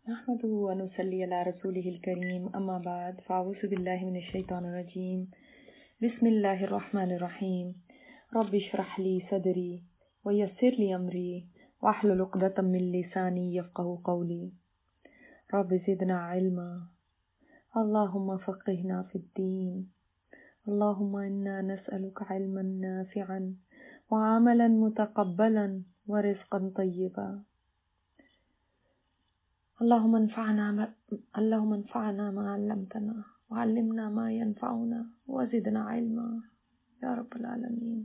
نحمده ونصلي على رسوله الكريم اما بعد فاعوذ بالله من الشيطان الرجيم بسم الله الرحمن الرحيم رب اشرح لي صدري ويسر لي امري واحلل عقدة من لساني يفقهوا قولي رب زدنا علما اللهم فقهنا في الدين اللهم انا نسألك علما نافعا وعملا متقبلا ورزقا طيبا اللهم انفعنا ما علمتنا وعلمنا ما ينفعنا وزدنا علما یا رب العالمین۔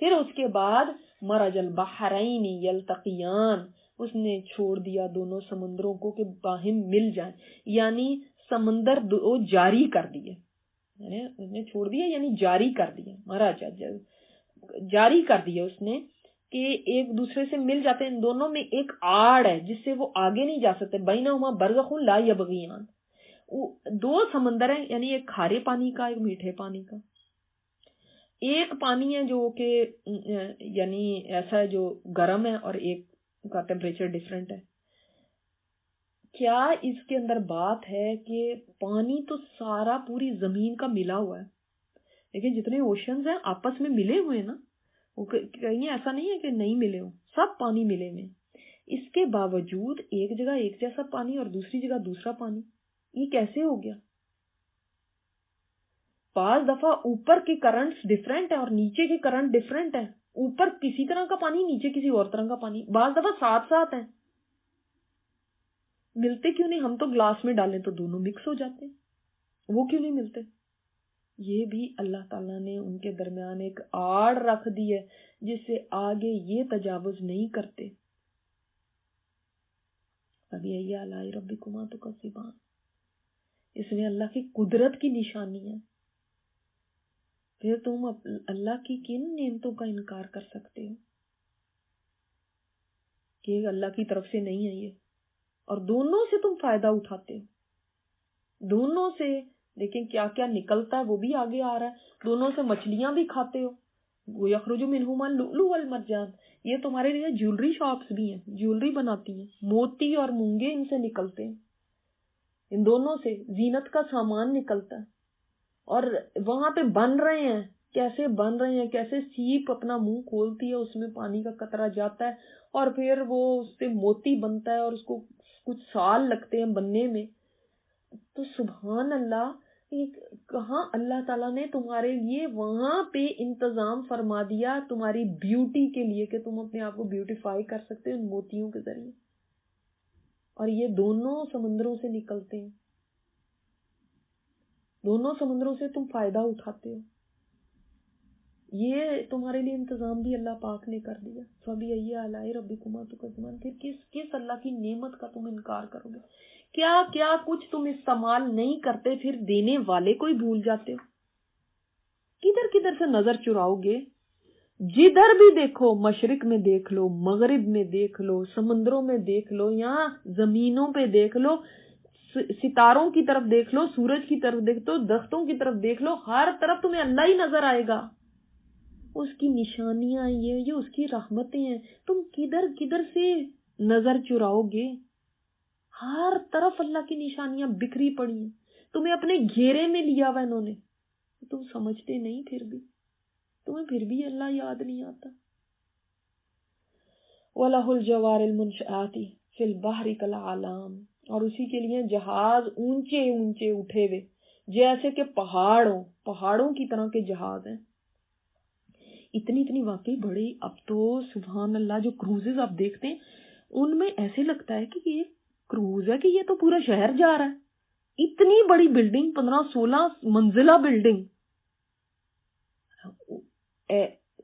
پھر اس کے بعد مرج البحرین یلتقیان، اس نے چھوڑ دیا دونوں سمندروں کو کہ باہم مل جائیں، یعنی سمندر دو جاری کر دیے، یعنی اس نے چھوڑ دیا یعنی جاری کر دیا، مرج جاری کر دیا اس نے کہ ایک دوسرے سے مل جاتے ہیں۔ ان دونوں میں ایک آڑ ہے جس سے وہ آگے نہیں جا سکتے، بینہما برزخ لا یبغیان، دو سمندر ہیں، یعنی ایک کھارے پانی کا ایک میٹھے پانی کا، ایک پانی ہے جو کہ یعنی ایسا ہے جو گرم ہے اور ایک کا ٹیمپریچر ڈیفرنٹ ہے۔ کیا اس کے اندر بات ہے کہ پانی تو سارا پوری زمین کا ملا ہوا ہے، لیکن جتنے اوشنز ہیں آپس میں ملے ہوئے ہیں نا، وہ کہیں ایسا نہیں ہے کہ نہیں ملے ہوں، سب پانی ملے ہوئے۔ اس کے باوجود ایک جگہ ایک جیسا پانی اور دوسری جگہ دوسرا پانی، یہ کیسے ہو گیا؟ بعض دفعہ اوپر کے کرنٹس ڈیفرنٹ ہیں اور نیچے کے کرنٹ ڈیفرنٹ ہیں، اوپر کسی طرح کا پانی نیچے کسی اور طرح کا پانی، بعض دفعہ ساتھ ساتھ ہیں، ملتے کیوں نہیں؟ ہم تو گلاس میں ڈالیں تو دونوں مکس ہو جاتے ہیں، وہ کیوں نہیں ملتے؟ یہ بھی اللہ تعالیٰ نے ان کے درمیان ایک آڑ رکھ دی ہے جس سے آگے یہ تجاوز نہیں کرتے۔ فبأي آلاء ربكما تكذبان، اس میں اللہ کی قدرت کی نشانی ہے۔ پھر تم اللہ کی کن نعمتوں کا انکار کر سکتے ہو کہ اللہ کی طرف سے نہیں ہے یہ، اور دونوں سے تم فائدہ اٹھاتے ہو، دونوں سے لیکن کیا کیا نکلتا ہے وہ بھی آگے آ رہا ہے، دونوں سے مچھلیاں بھی کھاتے ہو، وَيَخْرُجُ مِنْهُمَا اللُّؤْلُؤُ وَالْمَرْجَانُ، یہ تمہارے لیے جیولری شاپس بھی ہیں، جیولری بناتی ہیں، موتی اور مونگے ان سے نکلتے ہیں، ان دونوں سے زینت کا سامان نکلتا ہے، اور وہاں پہ بن رہے ہیں، کیسے بن رہے ہیں، کیسے سیپ اپنا منہ کھولتی ہے، اس میں پانی کا قطرہ جاتا ہے اور پھر وہ اس سے موتی بنتا ہے اور اس کو کچھ سال لگتے ہیں بننے میں۔ تو سبحان اللہ، کہاں اللہ تعالیٰ نے تمہارے لیے وہاں پہ انتظام فرما دیا تمہاری بیوٹی کے لیے کہ تم اپنے آپ کو بیوٹیفائی کر سکتے ہو ان موتیوں کے ذریعے، اور یہ دونوں سمندروں سے نکلتے ہیں، دونوں سمندروں سے تم فائدہ اٹھاتے ہو، یہ تمہارے لیے انتظام بھی اللہ پاک نے کر دیا۔ فبأي آلاء ربكما تكذبان، پھر کس اللہ کی نعمت کا تم انکار کرو گے؟ کیا کیا کچھ تم استعمال نہیں کرتے پھر دینے والے کو ہی بھول جاتے ہو؟ کدھر کدھر سے نظر چراؤ گے؟ جدھر بھی دیکھو، مشرق میں دیکھ لو، مغرب میں دیکھ لو، سمندروں میں دیکھ لو، یہاں زمینوں پہ دیکھ لو، ستاروں کی طرف دیکھ لو، سورج کی طرف دیکھ لو، درختوں کی طرف دیکھ لو، ہر طرف تمہیں اللہ ہی نظر آئے گا، اس کی نشانیاں یہ اس کی رحمتیں ہیں، تم کدھر کدھر سے نظر چراؤ گے؟ ہر طرف اللہ کی نشانیاں بکھری پڑی ہیں، تمہیں اپنے گھیرے میں لیا ہوا انہوں نے، تم سمجھتے نہیں، پھر بھی تمہیں پھر بھی اللہ یاد نہیں آتا۔ وَلَهُ الْجَوَارِ الْمُنشَآتِ فِي الْبَحْرِ كَالْأَعْلَامِ، اور اسی کے لیے جہاز اونچے اونچے اٹھے ہوئے جیسے کہ پہاڑوں کی طرح کے جہاز ہیں، اتنی واقعی بڑی۔ اب تو سبحان اللہ جو کروزز آپ دیکھتے ہیں ان میں ایسے لگتا ہے کہ یہ کروز ہے کہ یہ تو پورا شہر جا رہا ہے، اتنی بڑی بلڈنگ، 15-16 منزلہ بلڈنگ،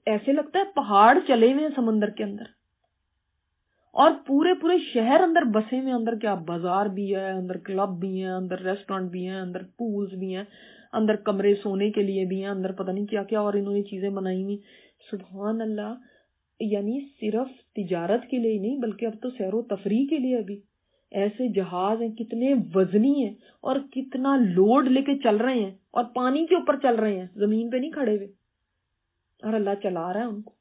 ایسے لگتا ہے پہاڑ چلے ہوئے ہیں سمندر کے اندر، اور پورے شہر اندر بسے میں، اندر کیا بازار بھی ہے، اندر کلب بھی ہیں، اندر ریسٹورنٹ بھی ہیں، اندر پولز بھی ہیں، اندر کمرے سونے کے لیے بھی ہیں، اندر پتہ نہیں کیا کیا اور انہوں نے چیزیں بنائی ہوئی۔ سبحان اللہ، یعنی صرف تجارت کے لیے نہیں بلکہ اب تو سیر و تفریح کے لیے بھی ایسے جہاز ہیں، کتنے وزنی ہیں اور کتنا لوڈ لے کے چل رہے ہیں، اور پانی کے اوپر چل رہے ہیں، زمین پہ نہیں کھڑے ہوئے، اور اللہ چلا رہا ہے ان کو۔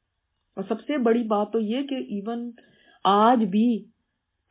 اور سب سے بڑی بات تو یہ کہ ایون آج بھی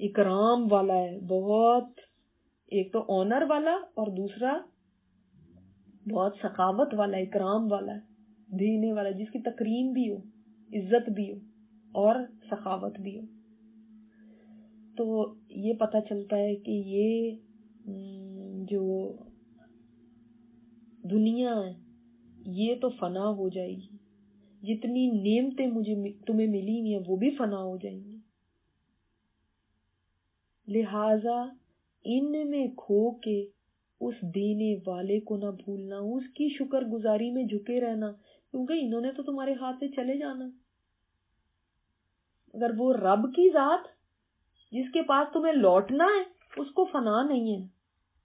اکرام والا ہے بہت، ایک تو آنر والا اور دوسرا بہت سخاوت والا، اکرام والا ہے، دینے والا، جس کی تکریم بھی ہو، عزت بھی ہو اور سخاوت بھی ہو. تو یہ پتہ چلتا ہے کہ یہ جو دنیا ہے یہ تو فنا ہو جائے گی، جتنی نعمتیں تمہیں ملی ہیں وہ بھی فنا ہو جائیں گی. لہذا ان میں کھو کے اس دینے والے کو نہ بھولنا، اس کی شکر گزاری میں جھکے رہنا، کیونکہ انہوں نے تو تمہارے ہاتھ سے چلے جانا. اگر وہ رب کی ذات جس کے پاس تمہیں لوٹنا ہے اس کو فنا نہیں ہے.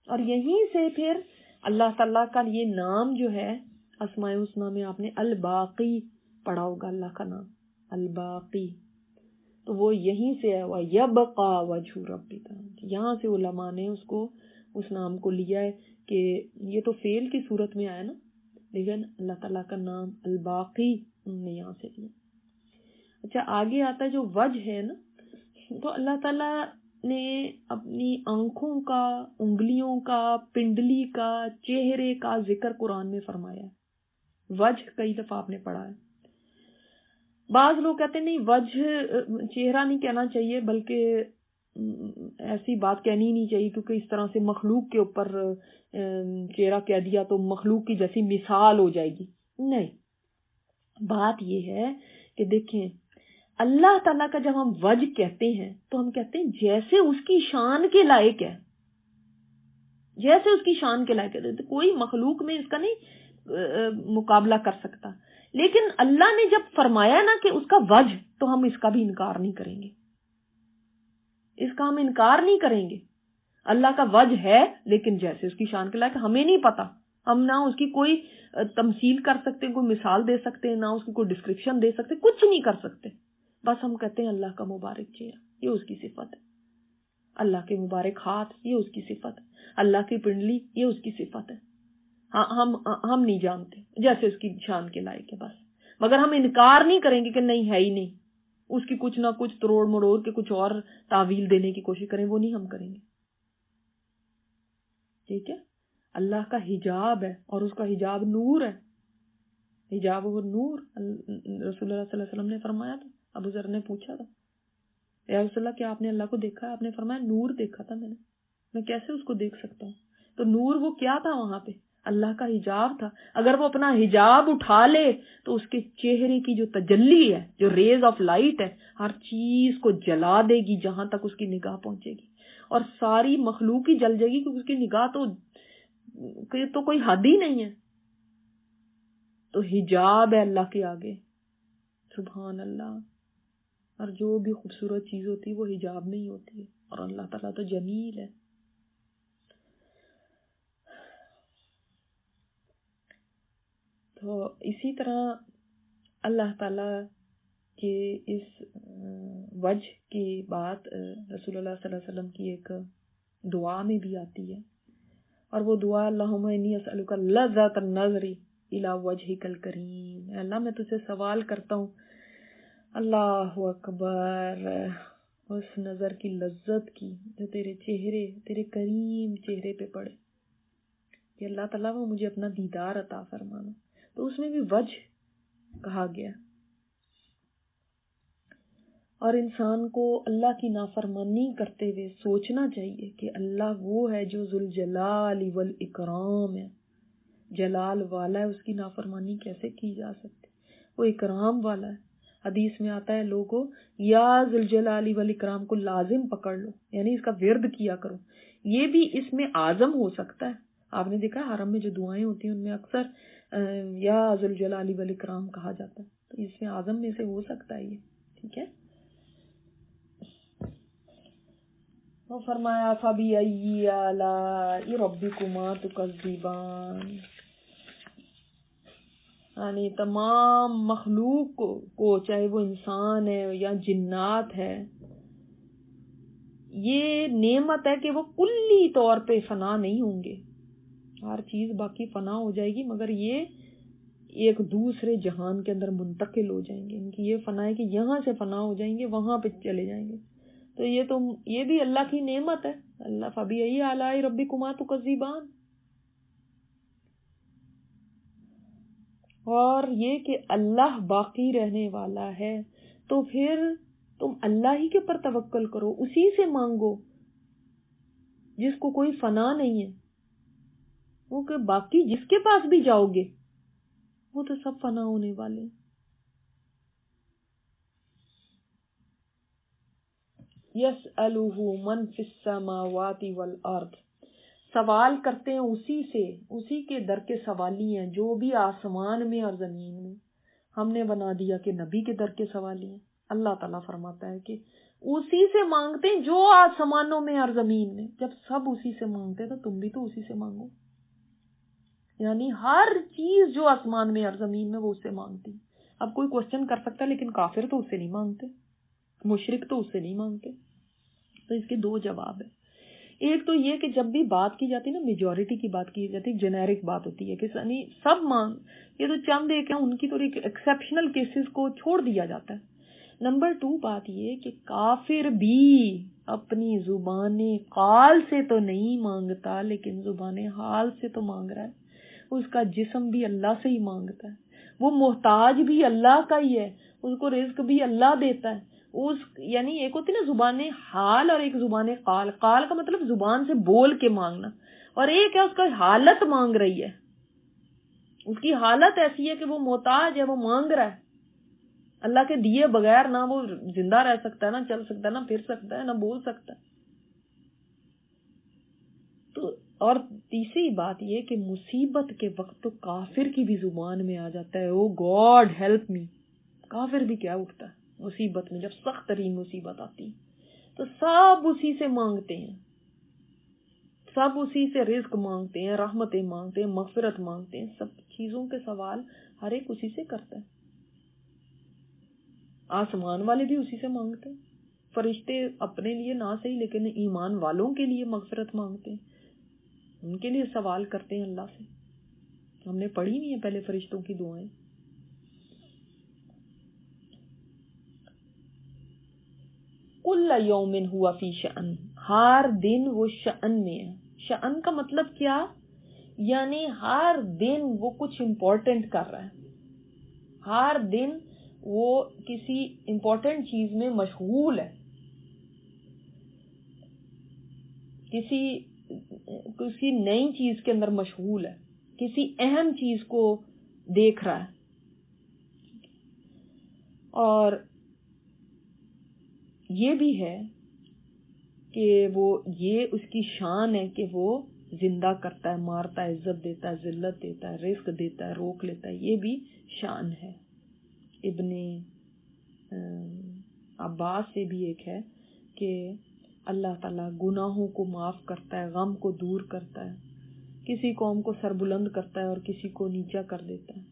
اور یہیں سے پھر اللہ تعالیٰ کا یہ نام جو ہے اسماء الحسنی میں آپ نے الباقی پڑھا ہوگا، اللہ کا نام الباقی، تو وہ یہیں سے ہے، وَيَبْقَى وَجْهُ رَبِّكَ. یہاں سے علماء نے اس نام کو لیا ہے کہ یہ تو فعل کی صورت میں آیا نا، لیکن اللہ تعالیٰ کا نام الباقی نے یہاں سے لیا. اچھا آگے آتا ہے جو وجہ ہے نا، تو اللہ تعالیٰ نے اپنی آنکھوں کا، انگلیوں کا، پنڈلی کا، چہرے کا ذکر قرآن میں فرمایا ہے. وجہ کئی دفعہ آپ نے پڑھا ہے. بعض لوگ کہتے ہیں نہیں وجہ چہرہ نہیں کہنا چاہیے، بلکہ ایسی بات کہنی ہی نہیں چاہیے، کیونکہ اس طرح سے مخلوق کے اوپر چہرہ کہہ دیا تو مخلوق کی جیسی مثال ہو جائے گی. نہیں، بات یہ ہے کہ دیکھیں اللہ تعالیٰ کا جب ہم وجہ کہتے ہیں تو ہم کہتے ہیں جیسے اس کی شان کے لائق ہے، جیسے اس کی شان کے لائق ہے، کوئی مخلوق میں اس کا نہیں مقابلہ کر سکتا. لیکن اللہ نے جب فرمایا نا کہ اس کا وجہ، تو ہم اس کا بھی انکار نہیں کریں گے، اس کا ہم انکار نہیں کریں گے. اللہ کا وجہ ہے لیکن جیسے اس کی شان کے لائق ہمیں نہیں پتا، ہم نہ اس کی کوئی تمثیل کر سکتے ہیں، کوئی مثال دے سکتے ہیں، نہ اس کی کوئی ڈسکرپشن دے سکتے، کچھ نہیں کر سکتے. بس ہم کہتے ہیں اللہ کا مبارک چہرہ، یہ اس کی صفت ہے، اللہ کے مبارک ہاتھ، یہ اس کی صفت ہے، اللہ کی پنڈلی، یہ اس کی صفت ہے. ہم نہیں جانتے جیسے اس کی شان کے لائق ہے بس. مگر ہم انکار نہیں کریں گے کہ نہیں ہے ہی نہیں، اس کی کچھ نہ کچھ تروڑ مروڑ کے کچھ اور تعویل دینے کی کوشش کریں، وہ نہیں ہم کریں گے. ٹھیک ہے. اللہ کا حجاب ہے اور اس کا حجاب نور ہے. حجاب اور نور رسول اللہ صلی اللہ علیہ وسلم نے فرمایا تھا. ابو ذر نے پوچھا تھا یا رسول اللہ کیا آپ نے اللہ کو دیکھا ہے؟ آپ نے فرمایا نور دیکھا تھا میں کیسے اس کو دیکھ سکتا ہوں؟ تو نور وہ کیا تھا وہاں پہ؟ اللہ کا حجاب تھا. اگر وہ اپنا حجاب اٹھا لے تو اس کے چہرے کی جو تجلی ہے، جو ریز آف لائٹ ہے، ہر چیز کو جلا دے گی جہاں تک اس کی نگاہ پہنچے گی، اور ساری مخلوق ہی جل جائے گی کیونکہ اس کی نگاہ تو کوئی حد ہی نہیں ہے. تو حجاب ہے اللہ کے آگے، سبحان اللہ. اور جو بھی خوبصورت چیز ہوتی ہے وہ حجاب میں ہی ہوتی ہے، اور اللہ تعالیٰ تو جمیل ہے. تو اسی طرح اللہ تعالیٰ کے اس وجہ کی بات رسول اللہ صلی اللہ علیہ وسلم کی ایک دعا میں بھی آتی ہے، اور وہ دعا اللہم انی اسألک لذۃ النظر الی وجہک الکریم. اللہ میں تجھ سے سوال کرتا ہوں اللہ اکبر اس نظر کی لذت کی جو تیرے کریم چہرے پہ پڑے، کہ اللہ تعالیٰ وہ مجھے اپنا دیدار عطا فرمانا. تو اس میں بھی وجہ کہا گیا. اور انسان کو اللہ کی نافرمانی کرتے ہوئے سوچنا چاہیے کہ اللہ وہ ہے جو ذوالجلال والاکرام ہے، جلال والا ہے، اس کی نافرمانی کیسے کی جا سکتی؟ وہ اکرام والا ہے. حدیث میں آتا ہے لوگوں یا ذوالجلال والاکرام کو لازم پکڑ لو، یعنی اس کا ورد کیا کرو. یہ بھی اس میں اعظم ہو سکتا ہے. آپ نے دیکھا حرم میں جو دعائیں ہوتی ہیں ان میں اکثر یا ذوالجلال والاکرام کہا جاتا ہے، تو اس میں اعظم میں سے ہو سکتا ہے یہ. ٹھیک ہے. وہ فرمایا فَبِأَيِّ آلَاءِ رَبِّكُمَا تُكَذِّبَانِ، یعنی تمام مخلوق کو چاہے وہ انسان ہے یا جنات ہے، یہ نعمت ہے کہ وہ کلی طور پہ فنا نہیں ہوں گے. ہر چیز باقی فنا ہو جائے گی مگر یہ ایک دوسرے جہان کے اندر منتقل ہو جائیں گے. ان کی یہ فنا ہے کہ یہاں سے فنا ہو جائیں گے، وہاں پہ چلے جائیں گے. تو تو یہ بھی اللہ کی نعمت ہے. اللہ فبأي آلاء ربكما تكذبان. اور یہ کہ اللہ باقی رہنے والا ہے تو پھر تم اللہ ہی کے پر توکل کرو, اسی سے مانگو جس کو کوئی فنا نہیں ہے. وہ کہ باقی جس کے پاس بھی جاؤ گے وہ تو سب فنا ہونے والے. یسألہ من فی السماوات والارض, سوال کرتے ہیں اسی سے, اسی کے در کے سوالی ہیں جو بھی آسمان میں اور زمین میں. ہم نے بنا دیا کہ نبی کے در کے سوالی ہیں. اللہ تعالیٰ فرماتا ہے کہ اسی سے مانگتے ہیں جو آسمانوں میں اور زمین میں. جب سب اسی سے مانگتے تو تم بھی تو اسی سے مانگو. یعنی ہر چیز جو آسمان میں اور زمین میں وہ اس سے مانگتی. اب کوئی کوشچن کر سکتا ہے لیکن کافر تو اس سے نہیں مانگتے, مشرک تو اس سے نہیں مانگتے. تو اس کے دو جواب ہیں. ایک تو یہ کہ جب بھی بات کی جاتی ہے نا, میجورٹی کی بات کی جاتی ہے, جنیرک بات ہوتی ہے کہ سب مانگ, یہ تو چند ایک ہیں, ان کی تو ایکسیپشنل کیسز کو چھوڑ دیا جاتا ہے. نمبر 2 بات یہ کہ کافر بھی اپنی زبان قال سے تو نہیں مانگتا لیکن زبان حال سے تو مانگ رہا ہے. اس کا جسم بھی اللہ سے ہی مانگتا ہے, وہ محتاج بھی اللہ کا ہی ہے, اس کو رزق بھی اللہ دیتا ہے. یعنی ایک ہوتی نا زبان حال اور ایک زبان قال. قال کا مطلب زبان سے بول کے مانگنا, اور ایک ہے اس کا حالت مانگ رہی ہے. اس کی حالت ایسی ہے کہ وہ محتاج ہے, وہ مانگ رہا ہے. اللہ کے دیے بغیر نہ وہ زندہ رہ سکتا ہے, نہ چل سکتا ہے, نہ پھر سکتا ہے, نہ بول سکتا ہے. تو اور تیسری بات یہ کہ مصیبت کے وقت تو کافر کی بھی زبان میں آ جاتا ہے, او گاڈ ہیلپ می. کافر بھی کیا اٹھتا ہے مصیبت میں, جب سخت ترین مصیبت آتی تو سب اسی سے مانگتے ہیں, سب اسی سے رزق مانگتے ہیں, رحمتیں مانگتے ہیں, مغفرت مانگتے ہیں. سب چیزوں کے سوال ہر ایک اسی سے کرتا ہے. آسمان والے بھی اسی سے مانگتے ہیں, فرشتے اپنے لیے نہ صحیح لیکن ایمان والوں کے لیے مغفرت مانگتے ہیں, ان کے لیے سوال کرتے ہیں اللہ سے. ہم نے پڑھی نہیں ہے پہلے فرشتوں کی دعائیں. کل یوم ہوا فی شأن, ہر دن وہ شأن میں ہے. شأن کا مطلب کیا, یعنی ہر دن وہ کچھ امپورٹنٹ کر رہا ہے, ہر دن وہ کسی امپورٹنٹ چیز میں مشغول ہے, کسی نئی چیز کے اندر مشغول ہے, کسی اہم چیز کو دیکھ رہا ہے. اور یہ بھی ہے کہ وہ یہ اس کی شان ہے کہ وہ زندہ کرتا ہے, مارتا ہے, عزت دیتا ہے, ذلت دیتا ہے, رزق دیتا ہے, روک لیتا ہے. یہ بھی شان ہے. ابن عباس سے بھی ایک ہے کہ اللہ تعالیٰ گناہوں کو معاف کرتا ہے, غم کو دور کرتا ہے, کسی قوم کو سربلند کرتا ہے اور کسی کو نیچا کر دیتا ہے.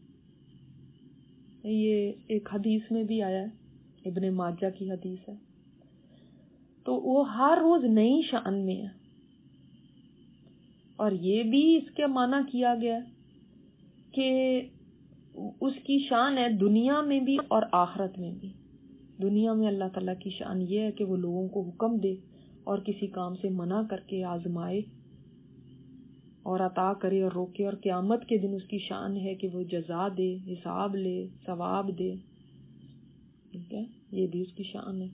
یہ ایک حدیث میں بھی آیا ہے, ابن ماجہ کی حدیث ہے. تو وہ ہر روز نئی شان میں ہے. اور یہ بھی اس کے معنی کیا گیا کہ اس کی شان ہے دنیا میں بھی اور آخرت میں بھی. دنیا میں اللہ تعالیٰ کی شان یہ ہے کہ وہ لوگوں کو حکم دے اور کسی کام سے منع کر کے آزمائے اور عطا کرے اور روکے, اور قیامت کے دن اس کی شان ہے کہ وہ جزا دے, حساب لے, ثواب دے. ٹھیک ہے, یہ بھی اس کی شان ہے.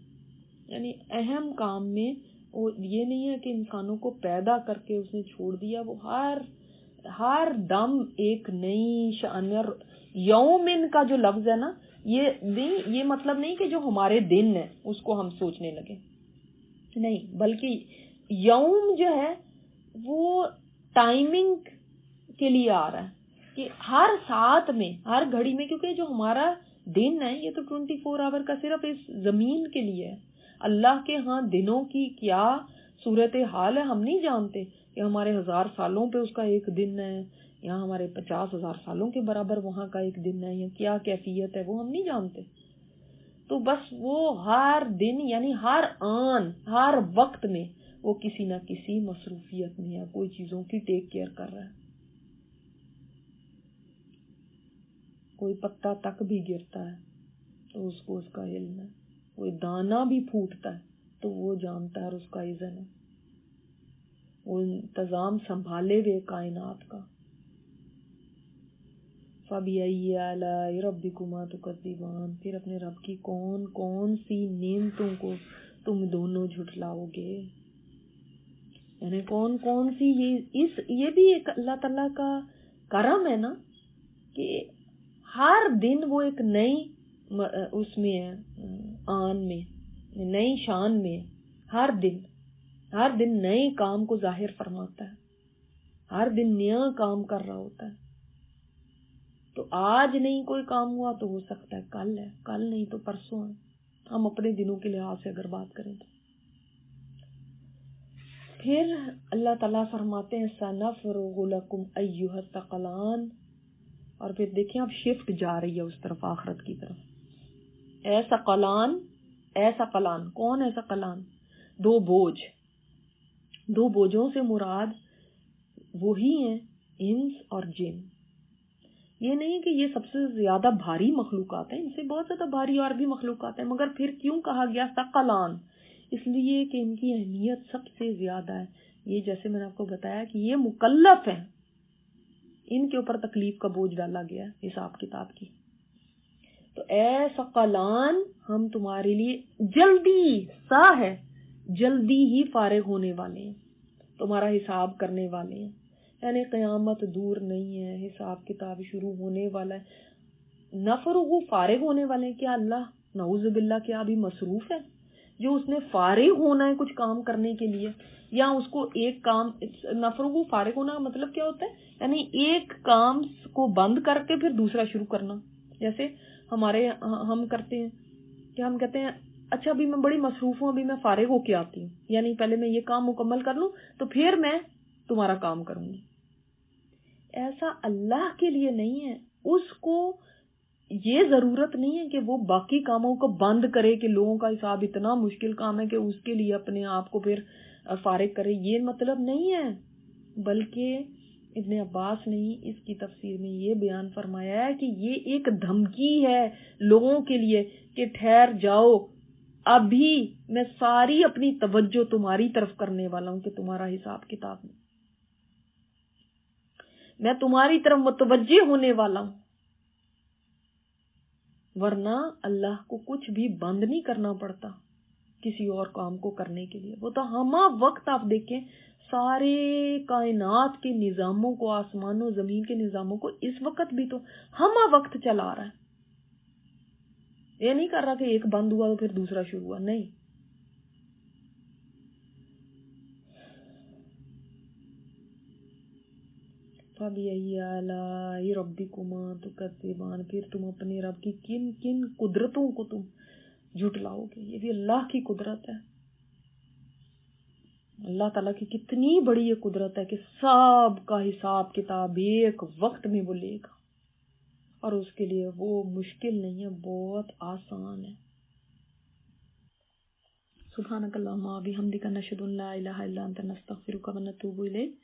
یعنی اہم کام میں وہ یہ نہیں ہے کہ انسانوں کو پیدا کر کے اس نے چھوڑ دیا, وہ ہر دم ایک نئی شان. اور یومن کا جو لفظ ہے نا, یہ مطلب نہیں کہ جو ہمارے دن ہے اس کو ہم سوچنے لگے, نہیں, بلکہ یوم جو ہے وہ ٹائمنگ کے لیے آ رہا ہے کہ ہر ساتھ میں, ہر گھڑی میں, کیونکہ جو ہمارا دن ہے یہ تو 24 آور کا صرف اس زمین کے لیے ہے. اللہ کے ہاں دنوں کی کیا صورت حال ہے ہم نہیں جانتے, کہ ہمارے 1000 سالوں پہ اس کا ایک دن ہے, یا ہمارے 50,000 سالوں کے برابر وہاں کا ایک دن ہے, یا کیا کیفیت ہے وہ ہم نہیں جانتے. تو بس وہ ہر دن یعنی ہر آن, ہر وقت میں وہ کسی نہ کسی مصروفیت میں ہے, کوئی چیزوں کی ٹیک کیئر کر رہا ہے. کوئی پتا تک بھی گرتا ہے تو اس کو اس کا علم ہے, کوئی دانا بھی پھوٹتا ہے تو وہ جانتا ہے اور اس کا اذن ہے، وہ انتظام سنبھالے ہوئے کائنات کا. فَبِأَيِّ آلَاءِ رَبِّكُمَا تُكَذِّبَانِ، پھر اپنے رب کی کون کون سی نعمتوں کو تم دونوں جھٹلاؤ گے. یعنی کون کون سی، یہ بھی ایک اللہ تعالیٰ کا کرم ہے نا کہ ہر دن وہ ایک نئی اس میں ہے، آن میں نئی شان میں، ہر دن نئے کام کو ظاہر فرماتا ہے، ہر دن نیا کام کر رہا ہوتا ہے. تو آج نہیں کوئی کام ہوا تو ہو سکتا ہے کل ہے، کل نہیں تو پرسوں ہے. ہم اپنے دنوں کے لحاظ سے اگر بات کریں تو پھر اللہ تعالیٰ فرماتے ہیں سَنَفْرُغُ لَكُمْ أَيُّهَا الثَّقَلَانِ، اور پھر دیکھیں اب شفٹ جا رہی ہے اس طرف، آخرت کی طرف. اے ثقلان، کون ہے ثقلان؟ دو بوجھوں سے مراد وہی ہیں انس اور جن. یہ نہیں کہ یہ سب سے زیادہ بھاری مخلوقات ہیں، ان سے بہت زیادہ بھاری اور بھی مخلوقات ہیں، مگر پھر کیوں کہا گیا ثقلان؟ اس لیے کہ ان کی اہمیت سب سے زیادہ ہے. یہ جیسے میں نے آپ کو بتایا کہ یہ مکلف ہیں، ان کے اوپر تکلیف کا بوجھ ڈالا گیا حساب کتاب کی. تو اے ثقلان، ہم تمہارے لیے جلدی ہی فارغ ہونے والے ہیں، تمہارا حساب کرنے والے ہیں. یعنی قیامت دور نہیں ہے، حساب کتاب شروع ہونے والا ہے. نفرغ فارغ ہونے والے ہیں. کیا اللہ نعوذ باللہ کیا ابھی مصروف ہے جو اس نے فارغ ہونا ہے کچھ کام کرنے کے لیے؟ یا اس کو ایک کام، نفرغ فارغ ہونا کا مطلب کیا ہوتا ہے؟ یعنی ایک کام کو بند کر کے پھر دوسرا شروع کرنا. جیسے ہم کرتے ہیں کہ ہم کہتے ہیں اچھا ابھی میں بڑی مصروف ہوں، ابھی میں فارغ ہو کے آتی ہوں، یعنی پہلے میں یہ کام مکمل کر لوں تو پھر میں تمہارا کام کروں گی. ایسا اللہ کے لیے نہیں ہے. اس کو یہ ضرورت نہیں ہے کہ وہ باقی کاموں کو بند کرے کہ لوگوں کا حساب اتنا مشکل کام ہے کہ اس کے لیے اپنے آپ کو پھر فارغ کرے. یہ مطلب نہیں ہے، بلکہ ابن عباس نے اس کی تفسیر میں یہ بیان فرمایا ہے کہ یہ ایک دھمکی ہے لوگوں کے لیے کہ ٹھہر جاؤ، ابھی میں ساری اپنی توجہ تمہاری طرف کرنے والا ہوں کہ تمہارا حساب کتاب میں تمہاری طرف متوجہ ہونے والا ہوں. ورنہ اللہ کو کچھ بھی بند نہیں کرنا پڑتا کسی اور کام کو کرنے کے لیے. وہ تو ہمہ وقت آپ دیکھیں سارے کائنات کے نظاموں کو، آسمان و زمین کے نظاموں کو اس وقت بھی تو ہمہ وقت چلا رہا ہے. یہ نہیں کر رہا کہ ایک بند ہوا تو پھر دوسرا شروع ہوا، نہیں. فَبِأَيِّ آلَاءِ رَبِّكُمَا تُكَذِّبَانِ، پھر تم اپنے رب کی کن کن قدرتوں کو تم جھٹلاؤ گے. یہ بھی اللہ کی قدرت ہے. اللہ تعالیٰ کی کتنی بڑی یہ قدرت ہے کہ سب کا حساب کتاب ایک وقت میں وہ لے گا، اور اس کے لیے وہ مشکل نہیں ہے، بہت آسان ہے. سبحانک اللہم و بحمدک نشہد ان لا الہ الا انت نستغفرک و نتوب الیک.